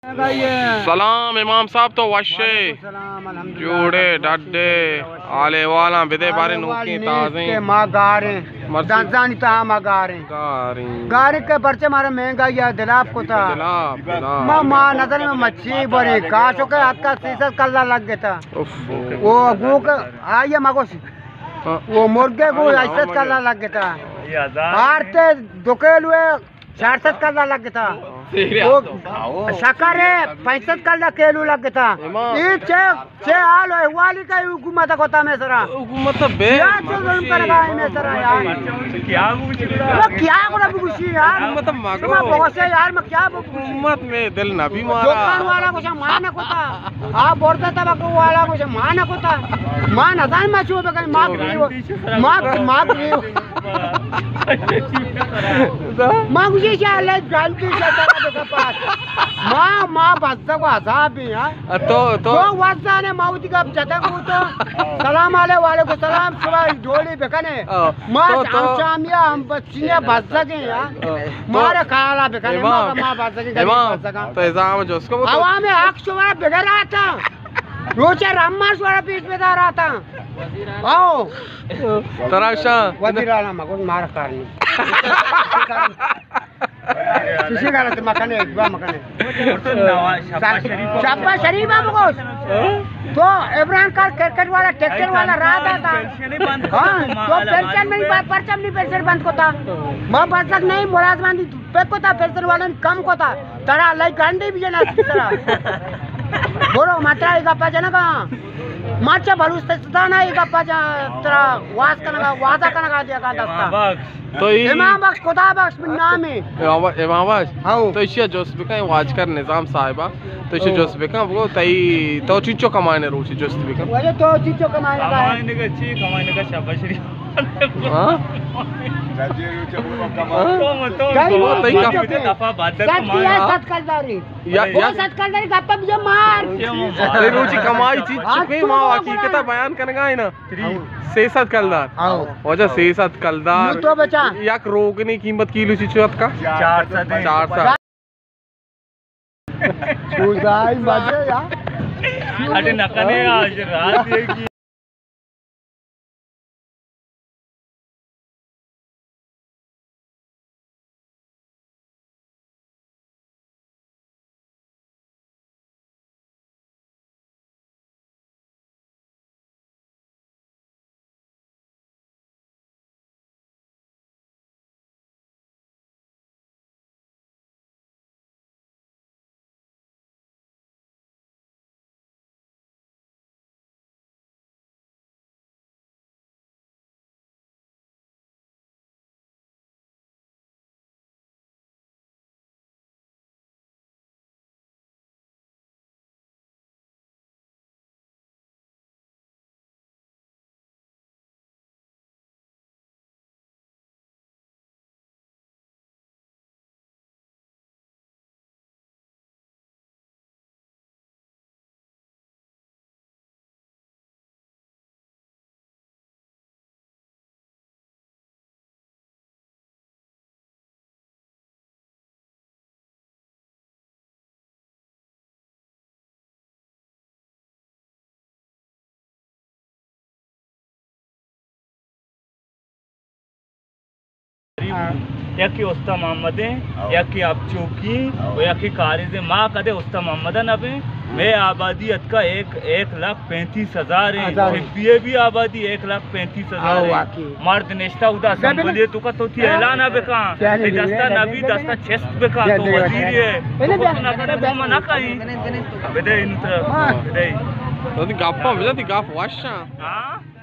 सलाम इमाम साहब तो वशे जोड़े डड्डे आले वाला बिदे बारे नूकी ताज़े मां गारे दांजानी ता मां गारे गारे के बरचे मारे महंगा या दिलाप को था मां नजर में मच्छी बड़ी काशो के हाथ का सीसा कल्ला लग गया था वो गूक आया मगोश वो मुर्गे को ऐसा कल्ला लग गया था भारते दुकेल हुए 66 कल्ला लग गया था शकर है 65 कल्ला केलू लग गया था ये छे हाल है वाली का हुकूमत कोता में सरा हुकूमत बे जुल्म करेगा में सरा यार क्या कोला बुशी यार हुकूमत मागो मैं बहुत से यार मैं क्या हुकूमत में दिल ना भी मारा दुकान वाला कुछ माना कोता आप बोलता तबको वाला कुछ माना कोता मान हजार में छो बे मां मां मुझे क्या ले गलती से तेरा पास मां बच्चा को आजाब है यार तो वाजा ने माउती का जता को तो सलाम वालेकुम सलाम सुबह ढोली बेकने मां शामिया हम बच्चियां बच्चा के यार मारे खाला बेकने मां बच्चा के तो एग्जाम जो उसको हवा में आग सुबह बिगड़ रहा था रोचे राममास वाला पीठ पे रहा था आओ तराशा वजीराला मगो मार कारनी किसी का तो मकाने एक बार मकाने शाबाश शरीफ मगो तो इमरान खान क्रिकेट वाला ट्रैक्टर वाला रहा था हां तो पेंशन नहीं परचम नहीं पेंशन बंद को था मां बचत नहीं मुलाजमान पे को था पेंशन वाला कम को था तरा लाई गांडी भी जना तरा बोलो मात्रा एक अपा जना का माचा बलूचिस्तान है एक अपा तरा वादा करना दिया का दस्ता तो इमाम बख्श खुदा बख्श नाम है इमाम बख्श तो इसे जोस बिका वाज कर निजाम साहिबा तो इसे जोस बिका वो तई तो चीचो कमाने रोची जोस बिका वजह तो चीचो कमाने का कमाने का ची कमाने का शाबाश शरीफ हां दफा बात सतकलदारी या सतकलदारी गप्पा जो मार अरे रोची कमाई चीज चुके मां हकीकत बयान करेगा है ना से सतकलदार वजह से सतकलदार तो बचा याक रोगनी कीमत किलो चीचोत का 400 खुदाई मजे यार अरे नकने आज रात ये या कि उस्ता मोहम्मद या कि आप चौकी या कि कारिज माँ कदे उस्ता मोहम्मद नबे मैं आबादी का 1,35,000 है भी आबादी 1,35,000 है मर्द नेस्ता उदा संबलिए तो का तो थी ऐलान अबे का दस्ता नबी दस्ता चेस्ट बे का तो वजीर है तो ना करे वो मना कहीं बेदे इन तरह बेदे तो दी गप्पा बजा दी गप वाशा हां